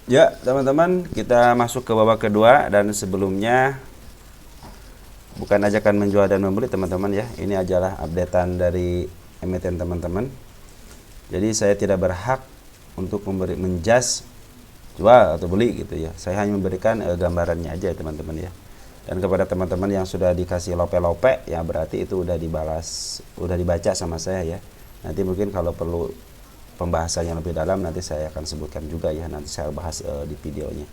Ya, teman-teman, kita masuk ke babak kedua dan sebelumnya bukan ajakan menjual dan membeli teman-teman ya. Ini adalah updatean dari emiten teman-teman. Jadi saya tidak berhak untuk menjas jual atau beli gitu ya. Saya hanya memberikan gambarannya aja ya teman-teman ya. Dan kepada teman-teman yang sudah dikasih lope-lope ya berarti itu udah dibalas, udah dibaca sama saya ya. Nanti mungkin kalau perlu pembahasannya lebih dalam nanti saya akan sebutkan juga ya, nanti saya bahas di videonya.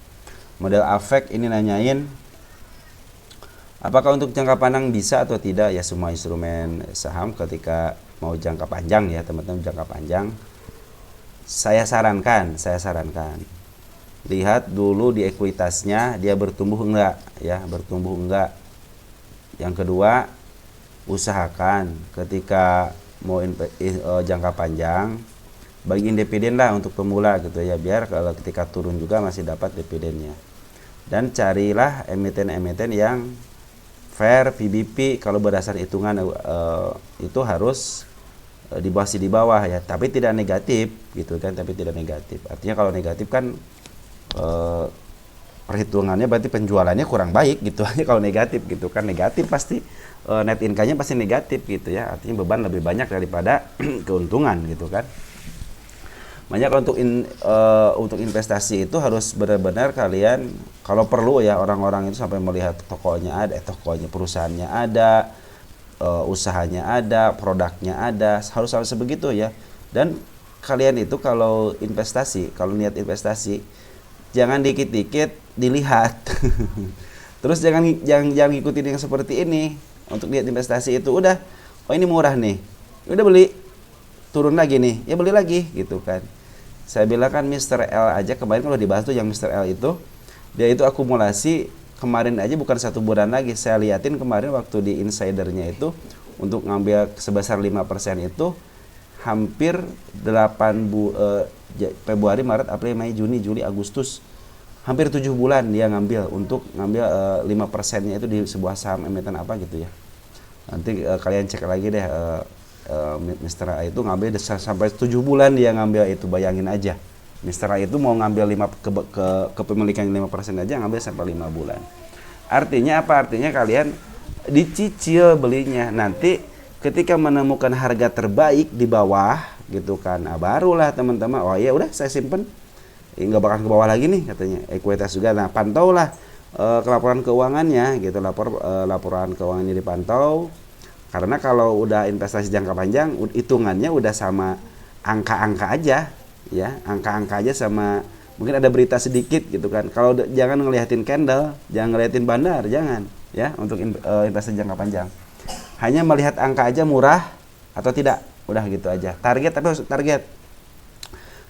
Model AFEK ini nanyain apakah untuk jangka pandang bisa atau tidak ya, semua instrumen saham ketika mau jangka panjang ya teman-teman, jangka panjang saya sarankan lihat dulu di ekuitasnya dia bertumbuh enggak ya, bertumbuh enggak. Yang kedua, usahakan ketika mau jangka panjang bagiin dividen lah untuk pemula gitu ya, biar kalau ketika turun juga masih dapat dividennya. Dan carilah emiten-emiten yang fair PBP, kalau berdasar hitungan itu harus di bawah ya, tapi tidak negatif gitu kan, tapi tidak negatif. Artinya kalau negatif kan eh, perhitungannya berarti penjualannya kurang baik gitu aja. Kalau negatif gitu kan, negatif pasti net income-nya pasti negatif gitu ya, artinya beban lebih banyak daripada keuntungan gitu kan. Makanya untuk investasi itu harus benar-benar kalian kalau perlu ya, orang-orang itu sampai melihat tokonya perusahaannya ada, usahanya ada, produknya ada, harus begitu ya. Dan kalian itu kalau niat investasi jangan dikit-dikit dilihat. Terus jangan ikutin yang seperti ini. Untuk niat investasi itu udah, oh ini murah nih, udah beli, turun lagi nih, ya beli lagi gitu kan. Saya bilang kan Mr. L aja kemarin kalau dibahas tuh, yang Mr. L itu dia itu akumulasi kemarin aja bukan 1 bulan lagi. Saya liatin kemarin waktu di insidernya itu untuk ngambil sebesar 5% itu hampir Februari, Maret, April, Mei, Juni, Juli, Agustus, hampir 7 bulan dia ngambil 5%-nya itu di sebuah saham emiten apa gitu ya. Nanti kalian cek lagi deh, Mr. A itu ngambil sampai 7 bulan dia ngambil itu, bayangin aja. Mr. A itu mau ngambil kepemilikan 5% aja ngambil sampai 5 bulan. Artinya apa? Artinya kalian dicicil belinya. Nanti ketika menemukan harga terbaik di bawah gitu kan, nah barulah teman-teman, oh ya udah saya simpen, nggak bakal ke bawah lagi nih katanya. Ekuitas juga, nah pantaulah laporan keuangannya gitu, laporan keuangannya dipantau. Karena kalau udah investasi jangka panjang, hitungannya udah sama angka-angka aja, ya, angka-angka aja sama mungkin ada berita sedikit gitu kan. Kalau jangan ngeliatin candle, jangan ngeliatin bandar, jangan, ya, untuk investasi jangka panjang. Hanya melihat angka aja murah atau tidak, udah gitu aja. Target, tapi harus target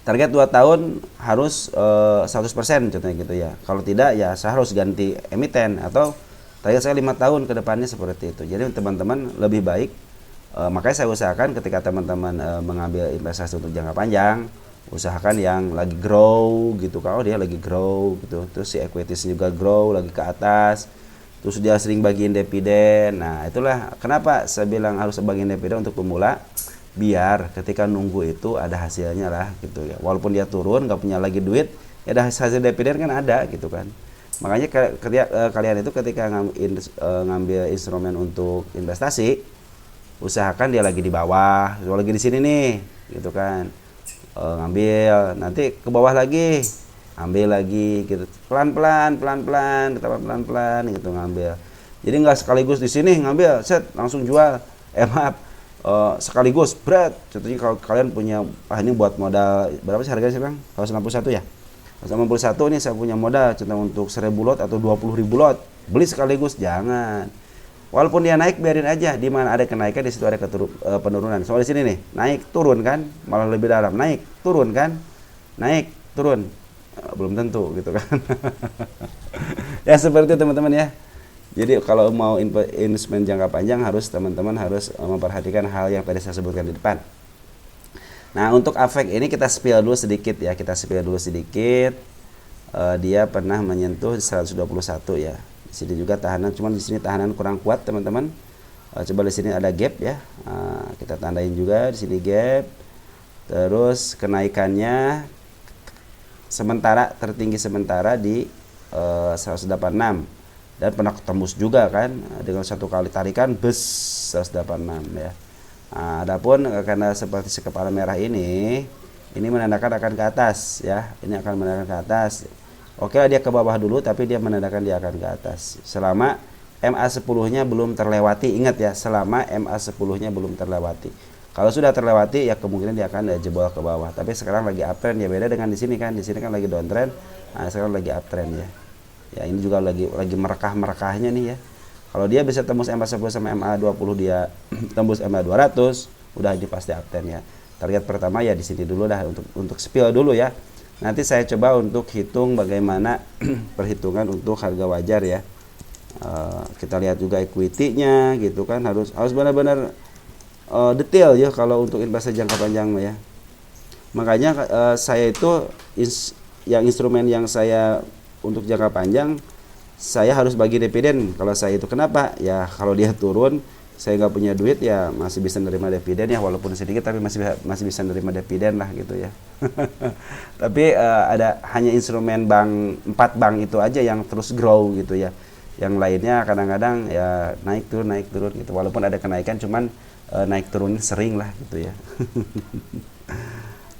2 tahun harus 100% contohnya gitu ya. Kalau tidak ya saya harus ganti emiten, atau target saya 5 tahun ke depannya seperti itu. Jadi teman-teman lebih baik, makanya saya usahakan ketika teman-teman mengambil investasi untuk jangka panjang, usahakan yang lagi grow gitu. Kalau dia lagi grow gitu, terus si equities juga grow lagi ke atas, terus dia sering bagiin dividen. Nah itulah kenapa saya bilang harus bagiin dividen untuk pemula, biar ketika nunggu itu ada hasilnya lah gitu ya. Walaupun dia turun nggak punya lagi duit, ya ada hasil dividen kan ada gitu kan. Makanya kalian itu ketika ngambil instrumen untuk investasi, usahakan dia lagi di bawah, kalau lagi di sini nih gitu kan, ngambil, nanti ke bawah lagi, ambil lagi gitu, pelan-pelan gitu ngambil. Jadi nggak sekaligus di sini ngambil set langsung jual, maaf, sekaligus berat. Contohnya kalau kalian punya, ini buat modal berapa sih harganya sekarang? Kalau 91 ya, 91 nih saya punya modal contoh untuk 1000 lot atau 20.000 lot, beli sekaligus jangan. Walaupun dia naik biarin aja, di mana ada kenaikan di situ ada penurunan. Soal di sini nih naik turun kan, malah lebih dalam, naik turun kan, naik turun, belum tentu gitu kan. Ya seperti itu teman-teman ya. Jadi kalau mau investment jangka panjang harus teman-teman harus memperhatikan hal yang tadi saya sebutkan di depan. Nah untuk AFEK ini kita spill dulu sedikit ya, dia pernah menyentuh 121 ya. Di sini juga tahanan, cuman di sini tahanan kurang kuat teman-teman. Coba di sini ada gap ya, kita tandain juga di sini gap. Terus kenaikannya sementara tertinggi sementara di 186 dan pernah tembus juga kan dengan satu kali tarikan 186 ya. Nah, adapun karena seperti si kepala merah ini menandakan akan ke atas ya. Ini akan menandakan ke atas. Oke lah dia ke bawah dulu tapi dia menandakan dia akan ke atas. Selama MA10-nya belum terlewati, ingat ya, selama MA10-nya belum terlewati. Kalau sudah terlewati ya kemungkinan dia akan jebol ke bawah. Tapi sekarang lagi uptrend ya, beda dengan di sini kan. Di sini kan lagi downtrend. Nah, sekarang lagi uptrend ya. Ya ini juga lagi merekah-merekahnya nih ya. Kalau dia bisa tembus MA10 sama MA20 dia tembus MA200, udah ini pasti uptrend ya. Target pertama ya di sini dulu dah untuk spill dulu ya. Nanti saya coba untuk hitung bagaimana perhitungan untuk harga wajar ya. Kita lihat juga equity-nya gitu kan, harus benar-benar detail ya kalau untuk investasi jangka panjang ya. Makanya saya itu instrumen yang saya untuk jangka panjang saya harus bagi dividen. Kalau saya itu kenapa? Ya kalau dia turun saya nggak punya duit ya masih bisa nerima dividen ya, walaupun sedikit tapi masih bisa nerima dividen lah gitu ya. Tapi ada hanya instrumen bank 4 bank itu aja yang terus grow gitu ya. Yang lainnya kadang-kadang ya naik turun gitu. Walaupun ada kenaikan cuman naik turun sering lah gitu ya.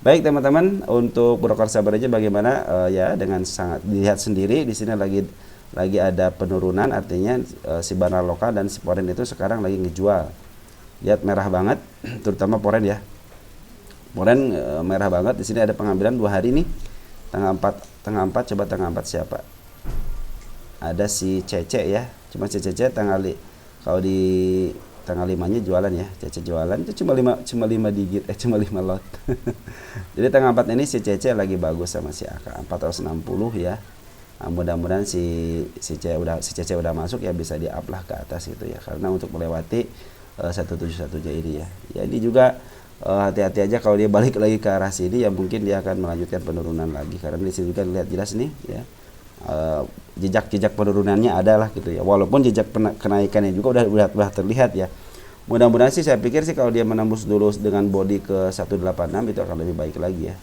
Baik teman-teman, untuk broker sabar aja bagaimana ya, dengan sangat dilihat sendiri di sini lagi ada penurunan, artinya si Banar Lokal dan si Poren itu sekarang lagi ngejual. Lihat merah banget, terutama Poren ya. Poren merah banget. Di sini ada pengambilan 2 hari nih. Tanggal 4 coba tanggal 4 siapa? Ada si Cece ya. Cuma Cece kalau di tanggal 5-nya jualan ya. Cece jualan itu cuma 5 digit, cuma 5 lot. Jadi tanggal 4 ini si Cece lagi bagus sama si AK 460 ya. Nah, mudah-mudahan si Cece udah masuk ya, bisa di up lah ke atas gitu ya. Karena untuk melewati 171 ini ya. Ya ini juga hati-hati aja kalau dia balik lagi ke arah sini ya, mungkin dia akan melanjutkan penurunan lagi. Karena di sini juga lihat jelas nih ya. Jejak penurunannya adalah gitu ya, walaupun jejak kenaikannya juga udah terlihat ya. Mudah-mudahan sih saya pikir sih kalau dia menembus dulu dengan body ke 186 itu akan lebih baik lagi ya.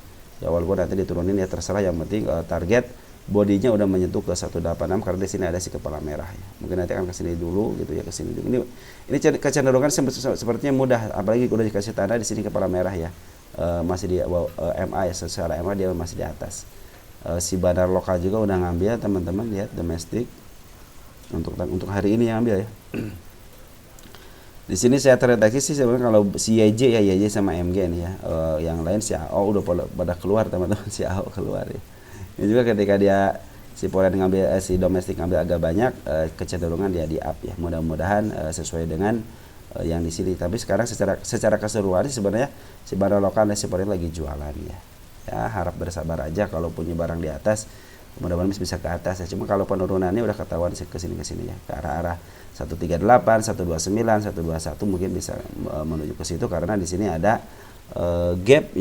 Ya walaupun nanti diturunin ya terserah, yang penting target bodinya udah menyentuh ke 186 karena di sini ada si kepala merah ya. Mungkin nanti akan ke sini dulu gitu ya, ke sini dulu. Ini kecenderungan sepertinya mudah, apalagi udah dikasih tanda di sini kepala merah ya. Masih di MA ya, secara MA dia masih di atas. Si Banar Lokal juga udah ngambil teman-teman, lihat domestik untuk hari ini yang ambil ya. Di sini saya terdeteksi sih sebenarnya kalau si YJ sama MG nih ya. Yang lain si AO udah pada keluar teman-teman, si AO keluar ya. Ini juga ketika dia si Poren ngambil si domestik ngambil agak banyak, kecenderungan dia di up ya. Mudah-mudahan sesuai dengan yang di sini. Tapi sekarang secara keseluruhan sebenarnya si Banar Lokal dan si Poren lagi jualan ya. Ya harap bersabar aja, kalau punya barang di atas mudah-mudahan bisa ke atas ya. Cuma kalau penurunannya udah ketahuan ke sini ya, ke arah 138, 129, 121 mungkin bisa menuju ke situ karena di sini ada gap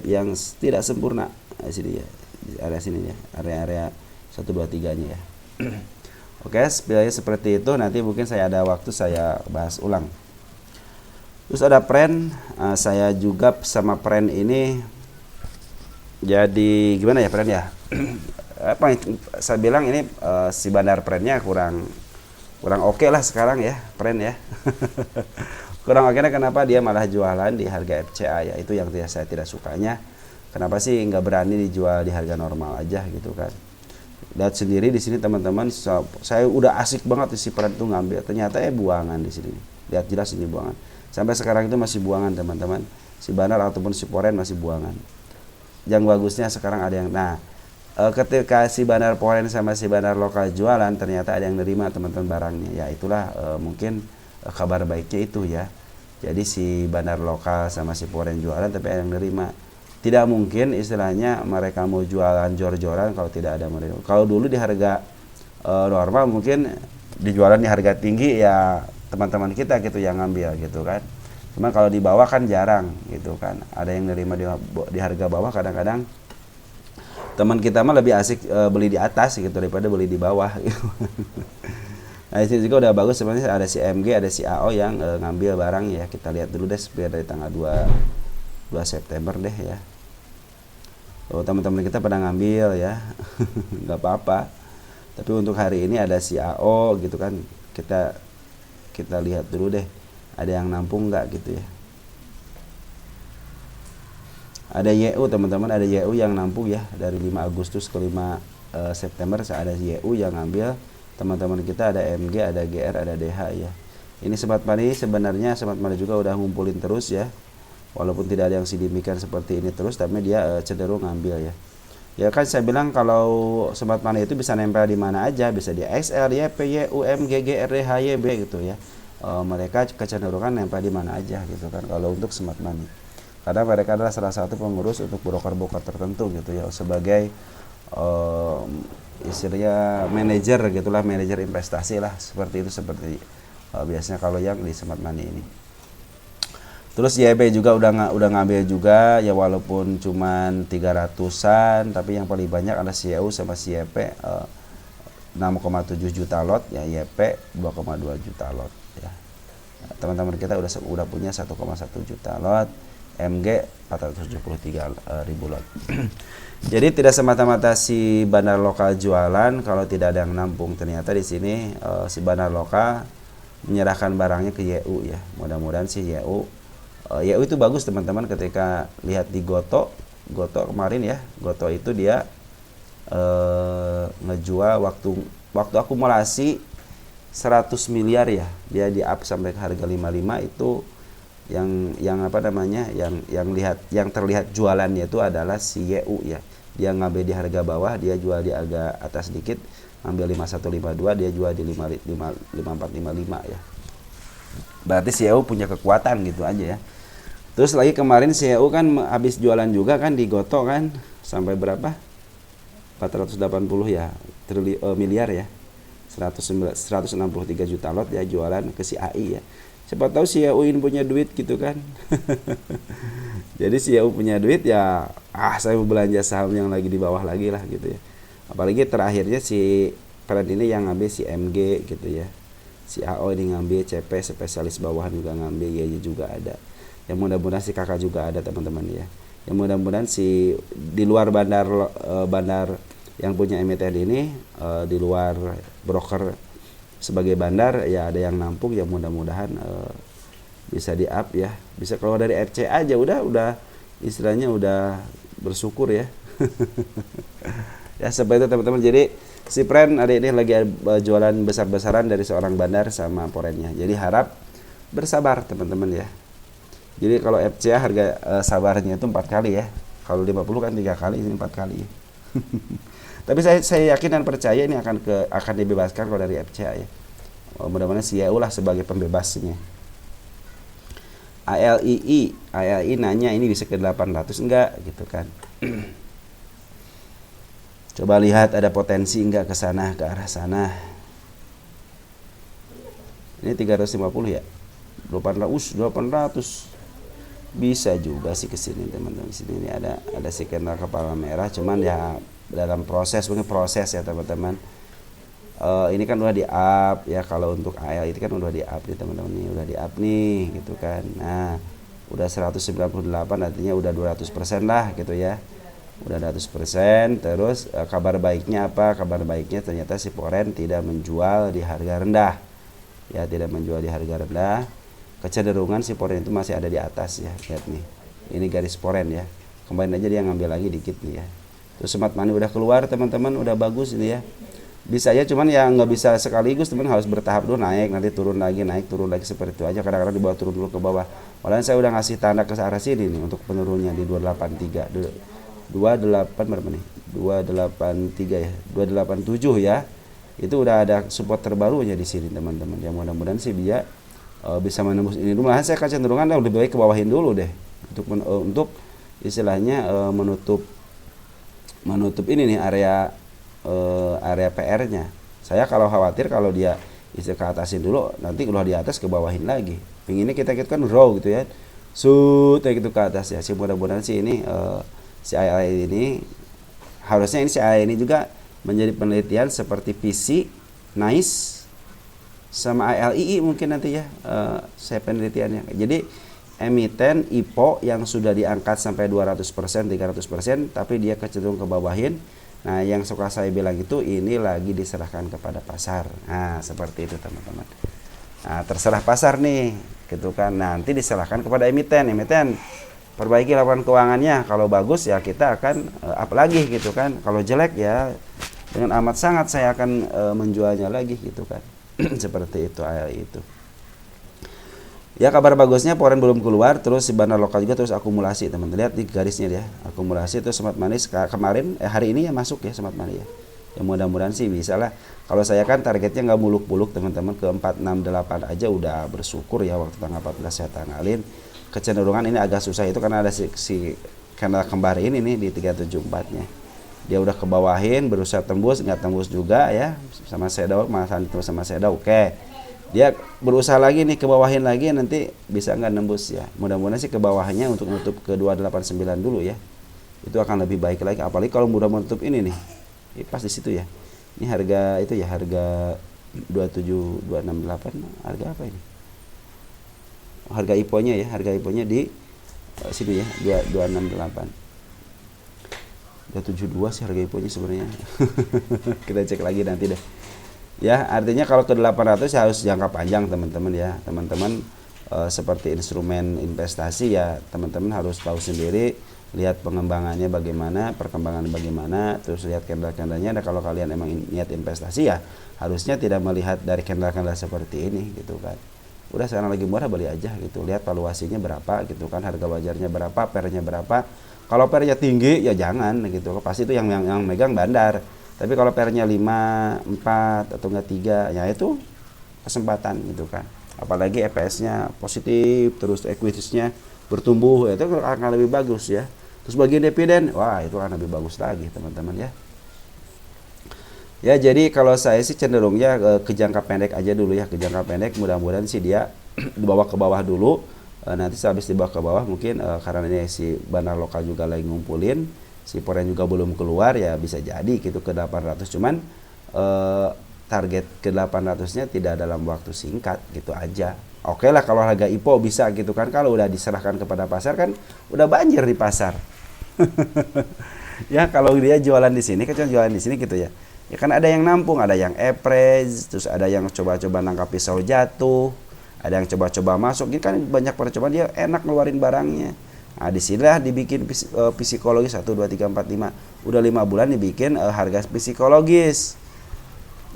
yang tidak sempurna di sini ya. Di area sini ya, area 123-nya ya. Oke, spillnya seperti itu. Nanti mungkin saya ada waktu saya bahas ulang. Terus ada Pren, saya juga sama Pren ini jadi gimana ya Pren ya? Apa saya bilang ini si Bandar Prennya kurang oke lah sekarang ya, Pren ya. Kurang oke, kenapa dia malah jualan di harga FCA ya, itu yang saya tidak sukanya. Kenapa sih nggak berani dijual di harga normal aja gitu kan? Lihat sendiri di sini teman-teman, saya udah asik banget si Pren tuh ngambil, ternyata buangan di sini. Lihat jelas ini buangan. Sampai sekarang itu masih buangan teman-teman. Si Bandar ataupun si Poren masih buangan. Yang bagusnya sekarang ada yang ketika si Bandar Poren sama si Bandar Lokal jualan, ternyata ada yang nerima teman-teman barangnya ya. Itulah mungkin kabar baiknya itu ya. Jadi si Bandar Lokal sama si Poren jualan tapi ada yang nerima. Tidak mungkin istilahnya mereka mau jualan jor-joran kalau tidak ada menerima. Kalau dulu di harga normal mungkin dijualan di harga tinggi ya, teman-teman kita gitu yang ngambil gitu kan. Cuma kalau di bawah kan jarang gitu kan. Ada yang nerima di harga bawah, kadang-kadang teman kita mah lebih asik beli di atas gitu daripada beli di bawah gitu. Nah, ini juga udah bagus sebenarnya, ada si MG, ada si AO yang ngambil barang ya. Kita lihat dulu deh biar dari tanggal 2 September deh ya. teman-teman kita pada ngambil ya. Nggak apa-apa. Tapi untuk hari ini ada si AO gitu kan, kita lihat dulu deh, ada yang nampung nggak gitu ya. Ada YU teman-teman, ada YU yang nampung ya, dari 5 Agustus ke 5 September ada YU yang ngambil. Teman-teman kita ada MG, ada GR, ada DH ya. Ini Sobat Money, sebenarnya Sobat Money juga udah ngumpulin terus ya, walaupun tidak ada yang sedemikian seperti ini terus, tapi dia cenderung ngambil ya. Ya kan saya bilang kalau Sobat Money itu bisa nempel di mana aja, bisa di XL, YP, YU, MG, GR, DH, YB gitu ya. Mereka kecenderungan nempel di mana aja gitu kan kalau untuk Sobat Money, karena mereka adalah salah satu pengurus untuk broker-broker tertentu gitu ya, sebagai istilahnya manajer gitulah, manajer investasi lah, seperti itu, seperti biasanya kalau yang di Smart Money ini. Terus YB juga udah ngambil juga ya, walaupun cuman 300-an, tapi yang paling banyak ada CU sama CYP 6,7 juta lot ya, YP 2,2 juta lot ya. Teman-teman kita udah punya 1,1 juta lot, MG 473 ribu lot. Jadi tidak semata-mata si bandar lokal jualan kalau tidak ada yang nampung. Ternyata di sini si bandar lokal menyerahkan barangnya ke YU ya. Mudah-mudahan si YU itu bagus teman-teman. Ketika lihat di Goto kemarin ya, Goto itu dia ngejual waktu akumulasi 100 miliar ya, dia di up sampai ke harga 55. Itu yang apa namanya, yang terlihat jualannya itu adalah si YU ya. Dia ngambil di harga bawah, dia jual di agak atas sedikit, ngambil 5152, dia jual di 5455 ya. Berarti si YU punya kekuatan gitu aja ya. Terus lagi kemarin si YU kan habis jualan juga kan di Goto kan, sampai berapa? 480 ya, miliar ya. 163 juta lot ya jualan ke si AI ya. Siapa tahu si Uin punya duit gitu kan. Jadi si U punya duit ya, saya mau belanja saham yang lagi di bawah lagi lah gitu ya. Apalagi terakhirnya si friend ini yang ngambil si MG gitu ya. Si AO ini ngambil, CP spesialis bawahan juga ngambil, YY juga ada. Yang mudah-mudahan si kakak juga ada teman-teman ya. Yang mudah-mudahan si di luar bandar yang punya emiten ini, di luar broker sebagai bandar ya, ada yang nampung ya, mudah-mudahan bisa di up ya, bisa keluar dari FC aja udah istilahnya udah bersyukur ya. Ya seperti itu teman-teman. Jadi si friend ada ini lagi jualan besar-besaran dari seorang bandar sama porennya, jadi harap bersabar teman-teman ya. Jadi kalau FCA harga sabarnya itu 4 kali ya, kalau 50 kan 3 kali, ini 4 kali ya. Tapi saya yakin dan percaya ini akan dibebaskan kalau dari FCA ya. Mudah-mudahan si YU lah sebagai pembebasnya. ALI nanya ini bisa ke 800 enggak gitu kan. Coba lihat ada potensi enggak ke sana, ke arah sana. Ini 350 ya. 800 bisa juga sih ke sini teman-teman. Di sini ini ada si candle kepala merah, cuman ya dalam proses, mungkin proses ya teman-teman. Ini kan udah di up ya, kalau untuk AL itu kan udah di up nih teman-teman, ini udah di up nih gitu kan. Nah udah 198, artinya udah 200% lah gitu ya, udah 200%. Terus kabar baiknya apa? Kabar baiknya ternyata si Poren tidak menjual di harga rendah ya, tidak menjual di harga rendah. Kecenderungan si Poren itu masih ada di atas ya, lihat nih, ini garis Poren ya, kembali aja dia ngambil lagi dikit nih ya. Terus Smart Money udah keluar teman-teman, udah bagus ini ya. Bisa ya, cuman ya nggak bisa sekaligus teman, harus bertahap dulu, naik nanti turun lagi, naik turun lagi, seperti itu aja. Kadang-kadang di bawah turun dulu ke bawah. Malahan saya udah ngasih tanda ke arah sini nih untuk penurunnya di 283, 28 berapa nih? 283 ya, 287 ya. Itu udah ada support terbarunya di sini teman-teman. Ya mudah-mudahan sih dia bisa menembus ini dulu. Malahan saya kecenderungan lebih baik ke bawahin dulu deh untuk istilahnya menutup ini nih area PR-nya. Saya kalau khawatir kalau dia isi ke atasin dulu, nanti kalau di atas ke bawahin lagi. Pinginnya kita kan row gitu ya, kayak gitu ke atas ya. Mudah-mudahan sih ini si AI ini, harusnya ini si AI ini juga menjadi penelitian seperti PC, NICE sama ALII mungkin nanti ya, saya penelitiannya. Jadi emiten IPO yang sudah diangkat sampai 200%, 300%, tapi dia kecenderung ke bawahin. Nah, yang suka saya bilang itu ini lagi diserahkan kepada pasar. Nah, seperti itu teman-teman. Nah, terserah pasar nih, gitu kan. Nanti diserahkan kepada emiten. Emiten perbaiki laporan keuangannya. Kalau bagus ya kita akan up lagi gitu kan. Kalau jelek ya dengan amat sangat saya akan menjualnya lagi gitu kan. Seperti itu. Ya, kabar bagusnya Poren belum keluar, terus si Bandar Lokal juga terus akumulasi, teman-teman. Lihat di garisnya dia, akumulasi terus Smart Money kemarin hari ini ya masuk ya Smart Money ya. Ya mudah-mudahan sih bisa lah. Kalau saya kan targetnya nggak muluk-muluk teman-teman, ke 468 aja udah bersyukur ya. Waktu tanggal 14 saya tanggalin. Kecenderungan ini agak susah itu karena ada si kanal kembar ini nih di 374-nya. Dia udah kebawahin, berusaha tembus, nggak tembus juga ya. Sama Shadow, sama Shadow, oke. Dia berusaha lagi nih ke bawahin lagi, nanti bisa nggak nembus ya. Mudah-mudahan sih ke bawahnya untuk nutup ke 289 dulu ya. Itu akan lebih baik lagi, apalagi kalau mudah menutup ini nih. Ini pas di situ ya. Ini harga itu ya, harga 27268, harga apa ini? Harga IPO-nya ya, harga IPO-nya di sini ya, 2268. 272 sih harga IPO-nya sebenarnya. Kita cek lagi nanti deh. Ya, artinya kalau ke 800 ya harus jangka panjang teman-teman ya. Teman-teman seperti instrumen investasi ya, teman-teman harus tahu sendiri, lihat pengembangannya bagaimana, perkembangan bagaimana, terus lihat candle-candlenya. Dan kalau kalian emang niat investasi ya, harusnya tidak melihat dari candle-candle seperti ini gitu kan. Udah sekarang lagi murah beli aja gitu. Lihat valuasinya berapa gitu kan, harga wajarnya berapa, pernya berapa. Kalau pernya tinggi ya jangan gitu. Pasti itu yang megang bandar. Tapi kalau pernya 5, 4 atau enggak 3, ya itu kesempatan gitu kan. Apalagi EPS-nya positif, terus equities-nya bertumbuh, ya itu akan lebih bagus ya. Terus bagi dividen, wah itu akan lebih bagus lagi teman-teman ya. Ya, jadi kalau saya sih cenderungnya ke jangka pendek aja dulu ya, ke jangka pendek. Mudah-mudahan sih dia dibawa ke bawah dulu. Nanti habis dibawa ke bawah mungkin karena ini si Bandar Lokal juga lagi ngumpulin. Si Poren juga belum keluar ya, bisa jadi gitu ke 800, cuman target ke 800-nya tidak dalam waktu singkat gitu aja. Oke lah kalau harga IPO bisa gitu kan, kalau udah diserahkan kepada pasar kan udah banjir di pasar. Ya kalau dia jualan di sini, kan jualan di sini gitu ya. Ya kan ada yang nampung, ada yang appraise, terus ada yang coba-coba nangkap pisau jatuh, ada yang coba-coba masuk. Ini kan banyak percobaan, dia enak ngeluarin barangnya. Nah, disinilah dibikin psikologis 1, 2, 3, 4, 5. Udah 5 bulan dibikin harga psikologis.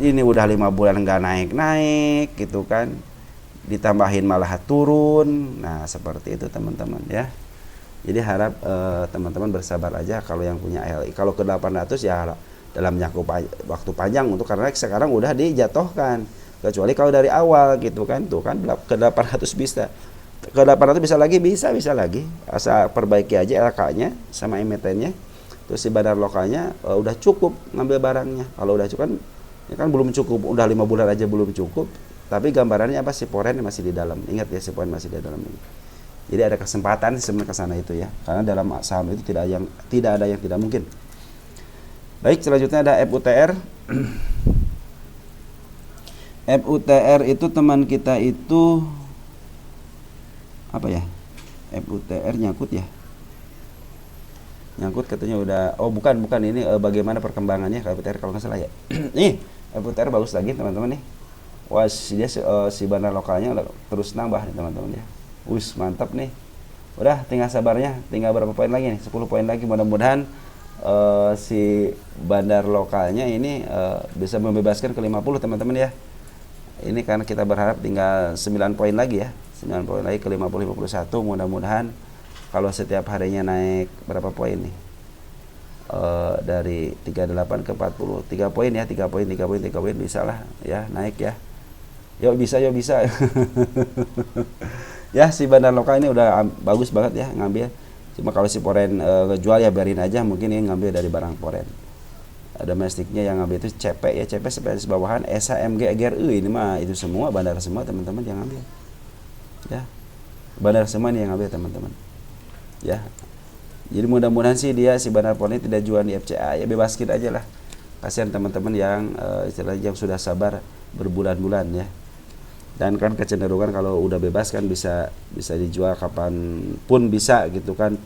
Ini udah 5 bulan nggak naik-naik gitu kan. Ditambahin malah turun. Nah, seperti itu teman-teman ya. Jadi harap teman-teman bersabar aja kalau yang punya LI. Kalau ke 800 ya dalam jangka waktu panjang untuk, karena sekarang udah dijatuhkan. Kecuali kalau dari awal gitu kan. Tuh kan ke 800 bisa. Ke 800 bisa lagi, asal perbaiki aja LK-nya sama emitennya, terus si Bandar Lokalnya udah cukup ngambil barangnya. Kalau udah cukup kan, ya kan belum cukup, udah 5 bulan aja belum cukup, tapi gambarannya apa, si Poren masih di dalam. Ingat ya, si Poren masih di dalam ini. Jadi ada kesempatan sebenarnya ke sana itu ya, karena dalam saham itu tidak ada yang tidak mungkin. Baik, selanjutnya ada FUTR. FUTR itu teman kita itu apa ya, FUTR nyangkut ya, nyangkut katanya udah, oh bukan ini bagaimana perkembangannya FUTR kalau nggak salah ya. Nih FUTR bagus lagi teman-teman nih. Wah, dia si Bandar Lokalnya terus nambah nih teman-teman ya. Wis mantap nih. Udah tinggal sabarnya, tinggal berapa poin lagi nih, 10 poin lagi. Mudah-mudahan si Bandar Lokalnya ini bisa membebaskan ke 50 teman-teman ya. Ini karena kita berharap tinggal 9 poin lagi ya, 9 poin lagi ke 50-51. Mudah-mudahan kalau setiap harinya naik berapa poin nih, dari 38 ke 40, 3 poin ya, 3 poin bisa lah ya, naik ya. Yuk bisa ya, si Bandar Lokal ini udah bagus banget ya ngambil. Cuma kalau si Poren ngejual ya biarin aja, mungkin ini ngambil dari barang Poren. Domestiknya yang ngambil itu CP ya, CP seperti bawahan, ESA, MG, GRU, ini mah itu semua bandar semua teman-teman yang ngambil ya, bandar semua nih yang ngambil teman-teman ya. Jadi mudah-mudahan sih dia si Bandar Poren tidak jual di FCA ya, bebaskin aja lah, kasihan teman-teman yang istilahnya yang sudah sabar berbulan-bulan ya. Dan kan kecenderungan kalau udah bebas kan bisa bisa dijual kapan pun bisa gitu kan.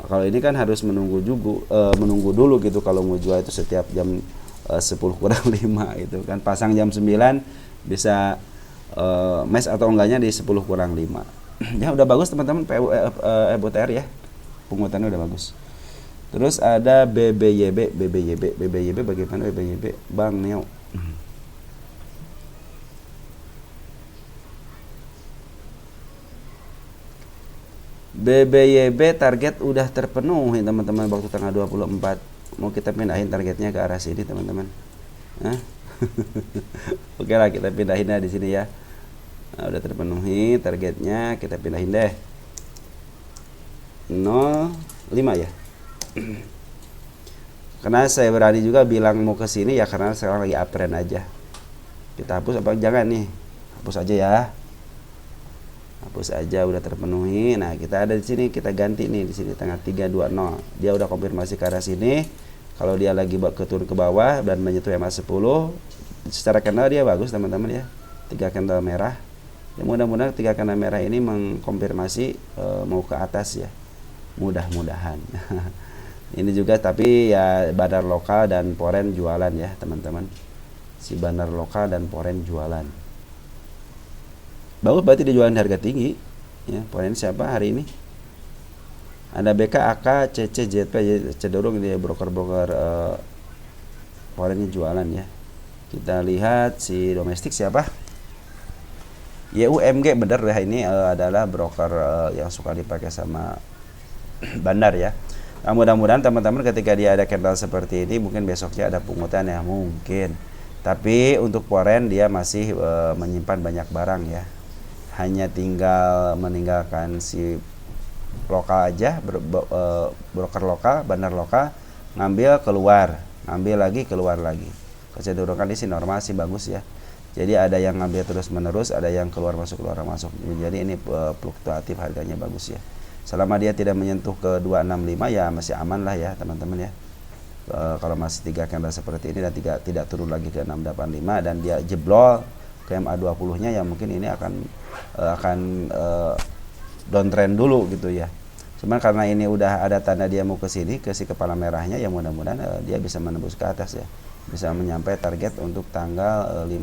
Kalau ini kan harus menunggu dulu gitu kalau mau jual itu setiap jam 10 kurang 5 gitu kan. Pasang jam 9 bisa mes atau enggaknya di 10 kurang 5. Ya udah bagus teman-teman, EBOTR ya. Pungutannya udah bagus. Terus ada BBYB bagaimana BBYB? Bang Neo. BBYB target udah terpenuhi teman-teman waktu tanggal 24. Mau kita pindahin targetnya ke arah sini teman-teman. Oke lah, kita pindahin di sini ya. Nah, udah terpenuhi targetnya, kita pindahin deh. 05 ya. Karena saya berani juga bilang mau ke sini ya karena sekarang lagi uptrend aja. Kita hapus apa jangan nih? Hapus aja ya. Hapus aja, udah terpenuhi. Nah, kita ada di sini, kita ganti nih di sini tanggal 320. Dia udah konfirmasi ke arah sini. Kalau dia lagi turun ke bawah dan menyentuh MA10, secara candle dia bagus teman-teman ya. 3 candle merah. Ya, mudah-mudahan 3 candle merah ini mengkonfirmasi mau ke atas ya. Mudah-mudahan. Ini juga tapi ya bandar lokal dan foreign jualan ya, teman-teman. Si bandar lokal dan foreign jualan. Bagus, berarti dijualan harga tinggi ya. Poin siapa hari ini? Ada BK, AK, CC, JP, cenderung dia broker-broker foreign jualan ya. Kita lihat si domestik siapa? YUMG, bener ya, ini adalah broker yang suka dipakai sama bandar ya. Nah, mudah-mudahan teman-teman ketika dia ada candle seperti ini mungkin besoknya ada pungutan ya, mungkin. Tapi untuk foreign dia masih menyimpan banyak barang ya. Hanya tinggal meninggalkan si lokal aja, broker lokal, bandar lokal, ngambil keluar, ngambil lagi keluar lagi. Kecenderungan ini sih normal sih, bagus ya. Jadi ada yang ngambil terus menerus, ada yang keluar masuk Jadi ini fluktuatif, harganya bagus ya. Selama dia tidak menyentuh ke 265 ya masih aman lah ya teman-teman ya. Kalau masih 3 candle seperti ini dan tidak turun lagi ke 685 dan dia jeblol ke MA20 nya ya mungkin ini akan downtrend dulu gitu ya. Cuman karena ini udah ada tanda dia mau ke sini, ke si kepala merahnya, ya mudah-mudahan dia bisa menembus ke atas ya, bisa menyampai target untuk tanggal 5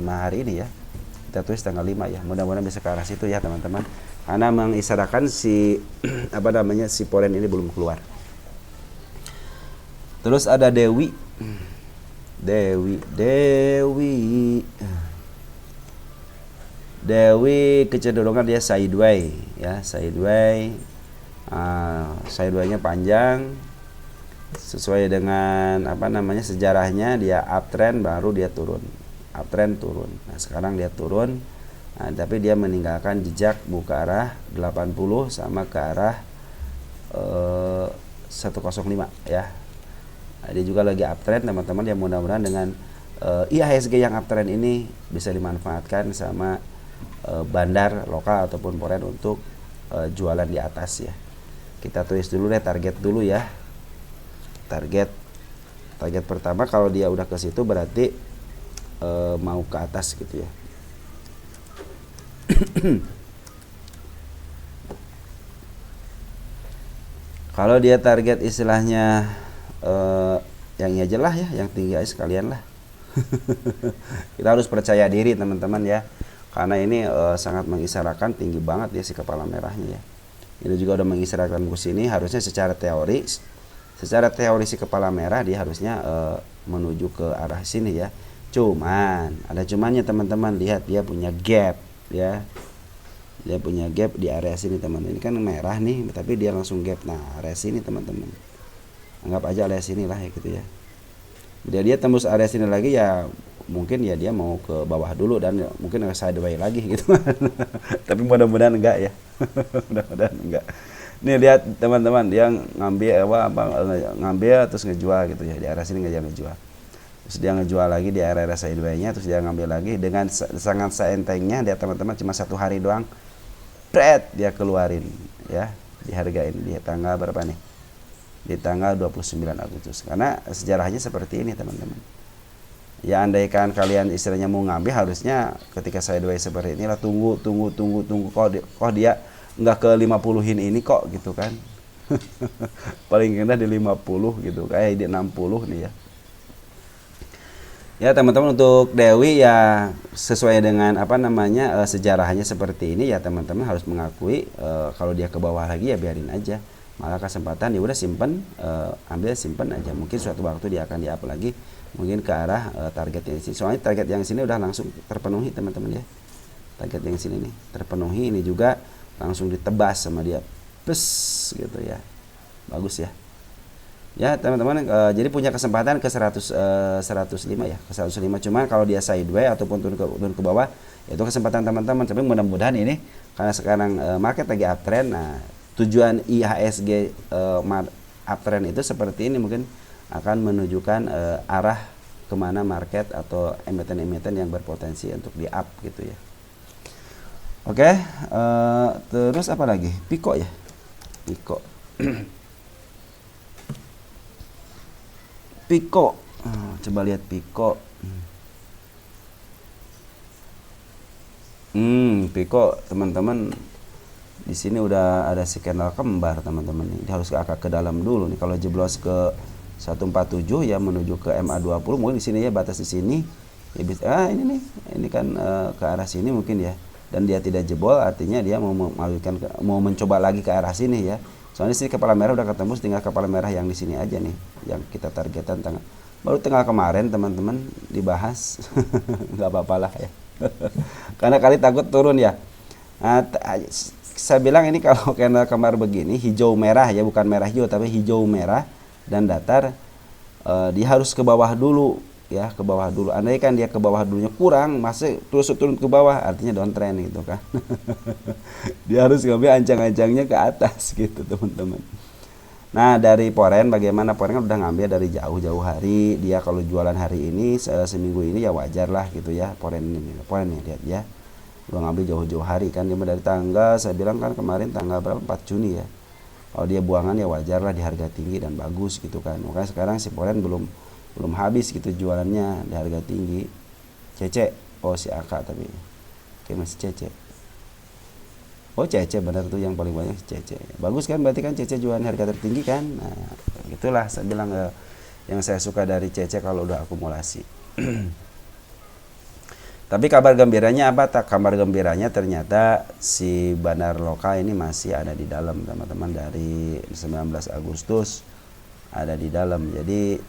hari ini ya. Kita tulis tanggal 5 ya, mudah-mudahan bisa ke arah situ ya teman-teman, karena mengisyaratkan si si foreign ini belum keluar. Terus ada Dewi kecenderungan dia sideway ya, sideway-nya panjang sesuai dengan sejarahnya. Dia uptrend baru dia turun, nah sekarang dia turun, nah, tapi dia meninggalkan jejak ke arah 80 sama ke arah 105 ya. Nah, dia juga lagi uptrend teman-teman ya, mudah-mudahan dengan IHSG yang uptrend ini bisa dimanfaatkan sama bandar lokal ataupun foreign untuk jualan di atas ya. Kita tulis dulu deh target dulu ya. Target pertama kalau dia udah ke situ berarti mau ke atas gitu ya. Kalau dia target istilahnya yang ini aja lah ya, yang tinggi aja sekalian lah. Kita harus percaya diri teman-teman ya, karena ini sangat mengisyaratkan tinggi banget ya si kepala merahnya ya. Ini juga udah mengisyaratkan ke sini, harusnya secara teori si kepala merah dia harusnya menuju ke arah sini ya. Cuman ada cumannya teman-teman, lihat dia punya gap ya. Dia punya gap di area sini teman. Ini kan merah nih, tapi dia langsung gap. Nah, area sini teman-teman. Anggap aja area sini lah ya gitu ya. Bila dia tembus area sini lagi ya mungkin ya dia mau ke bawah dulu dan mungkin ke sideway lagi gitu. Tapi mudah-mudahan enggak ya. Mudah-mudahan enggak. Nih lihat teman-teman, dia ngambil terus ngejual gitu ya. Di area sini ngejual. Terus dia ngejual lagi di area sideway-nya, terus dia ngambil lagi dengan sangat seentengnya dia teman-teman, cuma 1 hari doang. Dia keluarin ya, dihargain di tanggal berapa nih? Di tanggal 29 Agustus. Karena sejarahnya seperti ini teman-teman. Ya andaikan kalian istilahnya mau ngambil, harusnya ketika sideways seperti inilah tunggu kok dia nggak ke 50-in ini kok gitu kan. Paling rendah di 50 gitu, kayak di 60 nih ya. Ya teman-teman, untuk Dewi ya sesuai dengan apa namanya sejarahnya seperti ini ya, teman-teman harus mengakui kalau dia ke bawah lagi ya biarin aja. Malah kesempatan ya udah simpen, ambil simpen aja. Mungkin suatu waktu dia akan di-up lagi, mungkin ke arah target yang sini. Soalnya target yang sini udah langsung terpenuhi teman-teman ya. Target yang sini nih terpenuhi, ini juga langsung ditebas sama dia. Plus gitu ya. Bagus ya. Ya teman-teman, jadi punya kesempatan ke 105 ya, ke 105. Cuma kalau dia sideways ataupun turun ke bawah, itu kesempatan teman-teman. Tapi mudah-mudahan ini karena sekarang market lagi uptrend. Nah, tujuan IHSG uptrend itu seperti ini, mungkin akan menunjukkan arah kemana market atau emiten-emiten yang berpotensi untuk di up gitu ya. Oke, terus apa lagi? Pico ya, Pico. Pico, coba lihat Pico. Pico teman-teman, di sini udah ada si candle kembar teman-teman. Ini harus agak ke dalam dulu nih. Kalau jeblos ke 147 ya menuju ke MA20, mungkin di sini ya, batas di sini. Ya, ini nih, ini kan ke arah sini mungkin ya. Dan dia tidak jebol, artinya dia mau mencoba lagi ke arah sini ya. Soalnya sini kepala merah udah ketemu, tinggal kepala merah yang di sini aja nih, yang kita targetan baru tanggal kemarin teman-teman dibahas. Nggak apa-apa lah ya. Karena kali takut turun ya. Nah, saya bilang ini kalau candle kembar begini hijau merah ya, bukan merah hijau tapi hijau merah dan datar, dia harus ke bawah dulu ya, ke bawah dulu. Andai kan dia ke bawah dulunya kurang, masih terus turun ke bawah, artinya downtrend gitu kan. Dia harus ngambil ancang-ancangnya ke atas gitu teman-teman. Nah dari Forex bagaimana? Forex kan udah ngambil dari jauh-jauh hari. Dia kalau jualan hari ini seminggu ini ya wajar lah gitu ya. Forex ini lihat ya, udah ngambil jauh-jauh hari kan. Dia dari tanggal, saya bilang kan kemarin tanggal berapa, 4 Juni ya. Kalau dia buangan ya wajar lah di harga tinggi dan bagus gitu kan. Makanya sekarang si Forex belum habis gitu jualannya di harga tinggi. Cece, oh si Aka tapi oke, masih Cece. Oh Cece benar tuh yang paling banyak Cece. Bagus kan, berarti kan Cece jualan harga tertinggi kan. Nah itulah saya bilang yang saya suka dari Cece kalau udah akumulasi. Tapi kabar gembiranya apa? Kabar gembiranya ternyata si bandar lokal ini masih ada di dalam teman-teman, dari 19 Agustus ada di dalam. Jadi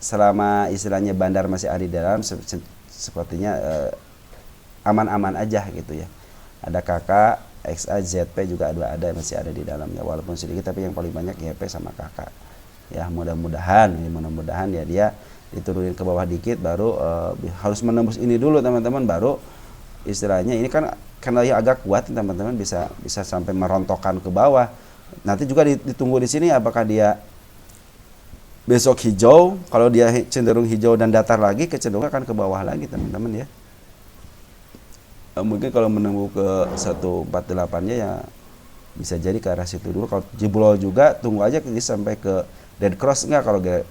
selama istilahnya bandar masih ada di dalam, sepertinya aman-aman aja gitu ya. Ada KK, XA, ZP juga ada masih ada di dalamnya, walaupun sedikit tapi yang paling banyak YP sama KK. Ya mudah-mudahan ya dia diturunin ke bawah dikit, baru harus menembus ini dulu teman-teman, baru istilahnya ini kan karena dia agak kuat teman-teman, bisa sampai merontokkan ke bawah. Nanti juga ditunggu di sini apakah dia besok hijau. Kalau dia cenderung hijau dan datar lagi, kecenderungan akan ke bawah lagi teman-teman ya. Mungkin kalau menunggu ke 148-nya ya bisa jadi ke arah situ dulu. Kalau jebol juga tunggu aja sampai ke dead cross. Enggak,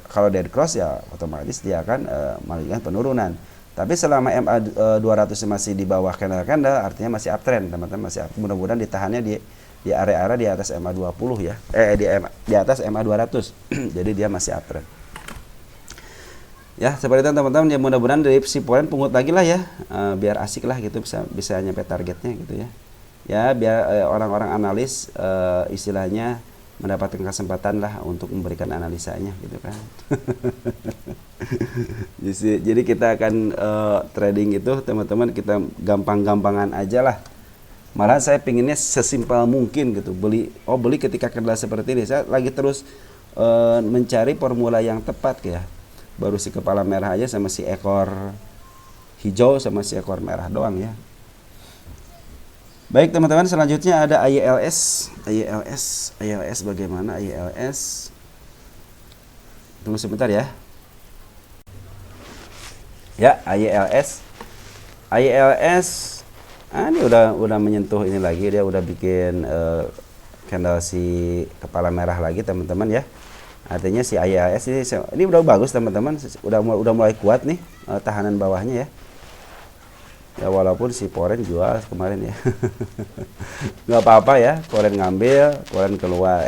kalau dead cross ya otomatis dia akan melakukan penurunan. Tapi selama MA 200 masih di bawah candle, artinya masih uptrend teman-teman, masih uptrend. Mudah-mudahan ditahannya di area-area di atas MA 20 ya. Di atas MA 200. Jadi dia masih uptrend. Ya seperti itu teman-teman, ya mudah-mudahan dari si poin pungut lagi lah ya, biar asik lah gitu, bisa nyampe targetnya gitu ya. Ya biar orang-orang analis istilahnya mendapatkan kesempatan lah untuk memberikan analisanya gitu kan. Jadi kita akan trading itu teman-teman, kita gampang-gampangan aja lah. Malah saya pinginnya sesimpel mungkin gitu, beli ketika kendala seperti ini. Saya lagi terus mencari formula yang tepat ya. Baru si kepala merah aja sama si ekor hijau sama si ekor merah doang ya. Baik teman-teman, selanjutnya ada ILS bagaimana ILS? Tunggu sebentar ya. Ya, ILS ini udah menyentuh ini lagi, dia udah bikin candle si kepala merah lagi teman-teman ya. Artinya si ILS ini udah bagus teman-teman, udah mulai kuat nih tahanan bawahnya ya. Ya walaupun si Foreign jual kemarin ya. Nggak apa-apa ya, Foreign ngambil, Foreign keluar.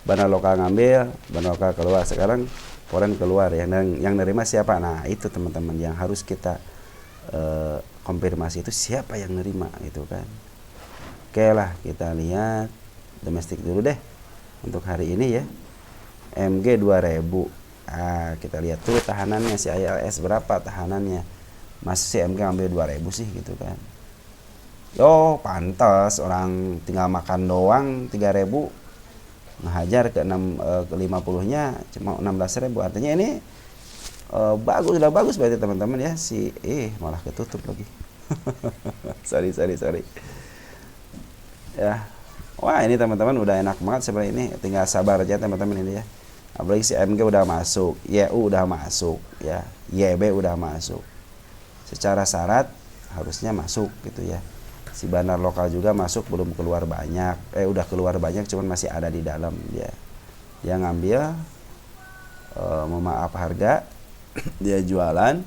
Bandar lokal ngambil, bandar lokal keluar. Sekarang Foreign keluar ya. Dan yang nerima siapa? Nah itu teman-teman yang harus kita konfirmasi, itu siapa yang nerima gitu kan. Oke lah, kita lihat domestik dulu deh untuk hari ini ya. MG 2000. Kita lihat tuh tahanannya si ILS berapa tahanannya. Masih si MG ambil 2000 sih gitu kan. Yo pantas, orang tinggal makan doang 3000 ngehajar ke 50 nya cuma 16.000. Artinya ini bagus, udah bagus berarti teman-teman ya. Si malah ketutup lagi. sorry ya. Wah ini teman-teman udah enak banget sebenarnya, ini tinggal sabar aja teman-teman ini ya. Apalagi si MG udah masuk, YU udah masuk ya, YB udah masuk. Secara syarat harusnya masuk gitu ya. Si bandar lokal juga masuk, belum keluar banyak. Udah keluar banyak cuman masih ada di dalam dia. Dia ngambil memaaf harga, dia jualan.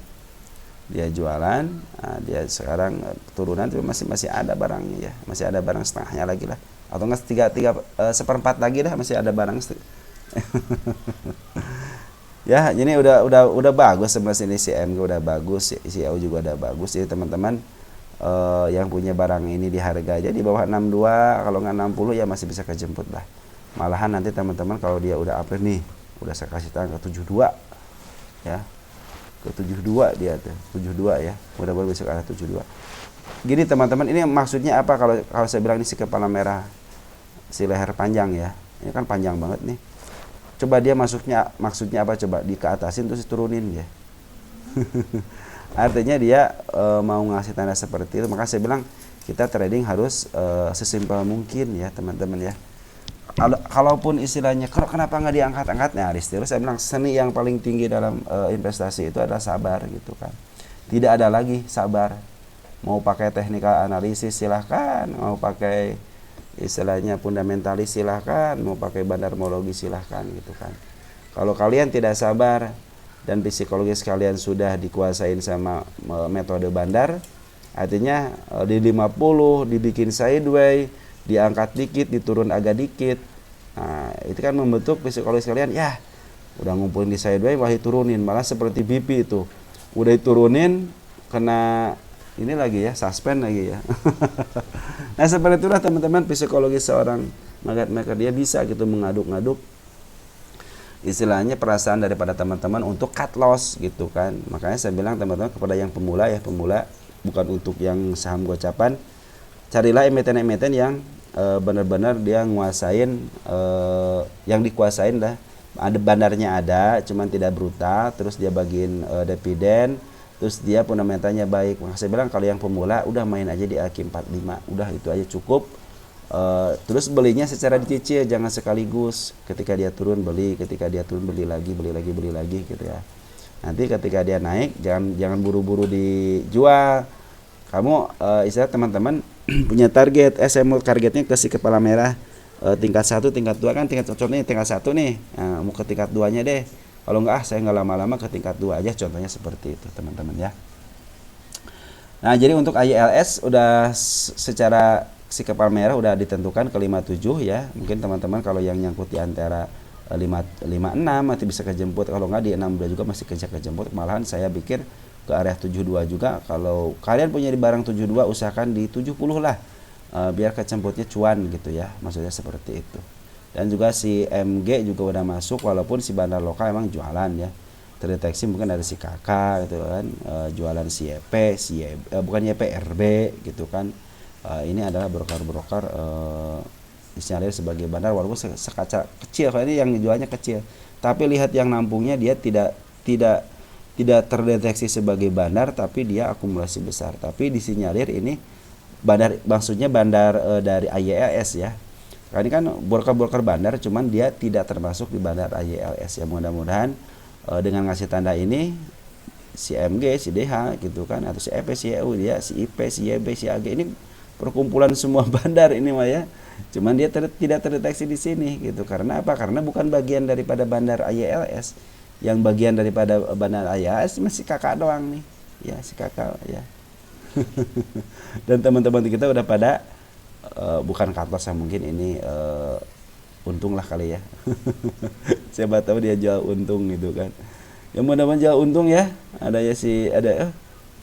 Nah, dia sekarang turunan itu masih ada barangnya ya. Masih ada barang setengahnya lagi lah. Atau enggak seperempat lagi dah, masih ada barang ya. Ini udah bagus sebenarnya, ini si MG udah bagus, si EU juga udah bagus. Jadi teman-teman yang punya barang ini di harga aja di bawah 62, kalau nggak 60 ya masih bisa kejemput lah. Malahan nanti teman-teman kalau dia udah upgrade nih, udah saya kasih tahu ke 72 ya, ke 72 dia tuh 72 ya, mudah-mudahan bisa ke arah 72. Gini teman-teman, ini maksudnya apa kalau saya bilang ini si kepala merah, si leher panjang ya, ini kan panjang banget nih. Coba dia maksudnya apa, coba di keatasin terus diturunin ya. Artinya dia mau ngasih tanda seperti itu. Maka saya bilang kita trading harus sesimpel mungkin ya teman-teman ya. Kalaupun istilahnya kenapa nggak diangkat-angkat, nah disitu saya bilang seni yang paling tinggi dalam investasi itu adalah sabar gitu kan. Tidak ada lagi sabar. Mau pakai technical analisis silahkan, mau pakai istilahnya fundamentalis silahkan, mau pakai bandarmologi silahkan gitu kan. Kalau kalian tidak sabar dan psikologis kalian sudah dikuasain sama metode bandar, artinya di 50 dibikin sideway, diangkat dikit, diturun agak dikit, nah itu kan membentuk psikologis kalian ya. Udah ngumpulin di sideway wah diturunin, malah seperti BP itu udah diturunin kena ini lagi ya, suspend lagi ya. Nah seperti itulah teman-teman psikologi seorang market maker, dia bisa gitu mengaduk-ngaduk istilahnya perasaan daripada teman-teman untuk cut loss gitu kan. Makanya saya bilang teman-teman kepada yang pemula ya, pemula bukan untuk yang saham gocapan, carilah emiten-emiten yang benar-benar dia nguasain, yang dikuasain lah, ada bandarnya ada, cuman tidak brutal, terus dia bagiin dividen, terus dia fundamentalnya baik. Maka saya bilang kalau yang pemula udah main aja di AK45, udah itu aja cukup. Terus belinya secara dicicil, jangan sekaligus. Ketika dia turun beli, ketika dia turun beli lagi gitu ya. Nanti ketika dia naik jangan buru-buru dijual. Kamu istilah teman-teman punya target, saya mau targetnya ke si kepala merah tingkat 1, tingkat 2 kan, tingkat contohnya tingkat 1 nih. Nah, mau ke tingkat 2-nya deh. Kalau enggak saya nggak lama-lama ke tingkat 2 aja, contohnya seperti itu teman-teman ya. Nah jadi untuk ILS udah secara si kepala merah udah ditentukan ke 57 ya. Mungkin teman-teman kalau yang nyangkut di antara 56 masih bisa kejemput, kalau enggak di 62 juga masih kejemput. Malahan saya pikir ke area 72 juga. Kalau kalian punya di barang 72 usahakan di 70 lah, biar kejemputnya cuan gitu ya, maksudnya seperti itu. Dan juga si MG juga udah masuk, walaupun si bandar lokal emang jualan ya, terdeteksi mungkin ada si KK gitu kan, jualan si YP, bukan YP, RB gitu kan. Ini adalah broker-broker istilahnya sebagai bandar, walaupun sekaca kecil, kalau ini yang jualnya kecil, tapi lihat yang nampungnya dia tidak terdeteksi sebagai bandar, tapi dia akumulasi besar, tapi disinyalir ini bandar, maksudnya bandar dari ILS ya. Ini kan broker bandar, cuman dia tidak termasuk di bandar ILS ya. Mudah-mudahan dengan ngasih tanda ini si MG, si DH gitu kan, atau si EP, si EU, dia si IP, si YB, si AG, ini perkumpulan semua bandar ini mah ya. Cuman dia tidak terdeteksi di sini gitu. Karena apa? Karena bukan bagian daripada bandar ILS. Yang bagian daripada bandar ILS masih kakak doang nih. Ya, si kakak ya. Dan teman-teman kita udah pada bukan katos ya, mungkin ini untung lah kali ya. Siapa tahu dia jual untung gitu kan. Yang mudah-mudahan jual untung ya. Ada ya si ada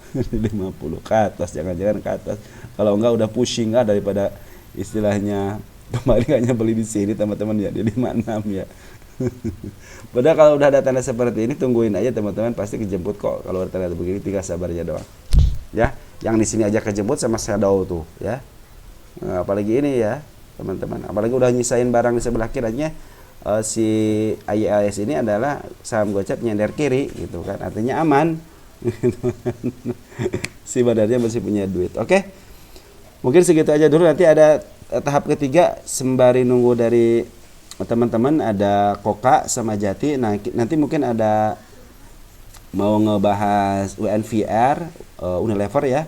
50 ke atas, jangan-jangan ke atas. Kalau enggak udah pusing lah daripada istilahnya kembaliannya beli di sini teman-teman ya di 56 ya. Padahal kalau udah ada tanda seperti ini tungguin aja teman-teman, pasti kejemput kok. Kalau ada tanda begini tinggal sabar aja doang. Ya, yang di sini aja kejemput sama shadow tuh ya. Nah, apalagi ini ya teman-teman. Apalagi udah nyisain barang di sebelah kirinya. Si IIS ini adalah saham gocap nyender kiri gitu kan, artinya aman. Si badarnya masih punya duit. Oke, mungkin segitu aja dulu. Nanti ada tahap ketiga sembari nunggu dari teman-teman, ada Koka sama Jati. Nah, nanti mungkin ada mau ngebahas UNVR Unilever ya,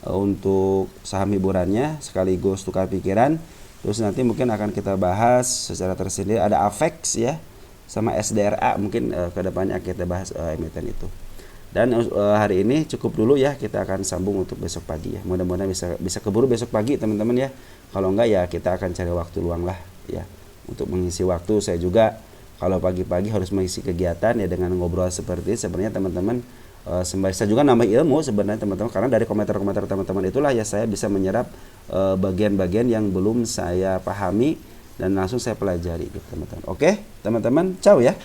untuk saham hiburannya sekaligus tukar pikiran. Terus nanti mungkin akan kita bahas secara tersendiri ada Avex ya sama SDRA, mungkin kedepannya kita bahas emiten itu. Dan hari ini cukup dulu ya, kita akan sambung untuk besok pagi ya. Mudah-mudahan bisa keburu besok pagi teman-teman ya. Kalau enggak ya kita akan cari waktu luang lah ya untuk mengisi waktu. Saya juga kalau pagi-pagi harus mengisi kegiatan ya dengan ngobrol seperti ini. Sebenarnya teman-teman sembari saya juga nambah ilmu sebenarnya teman-teman, karena dari komentar-komentar teman-teman itulah ya saya bisa menyerap bagian-bagian yang belum saya pahami dan langsung saya pelajari gitu teman-teman. Oke teman-teman, ciao ya.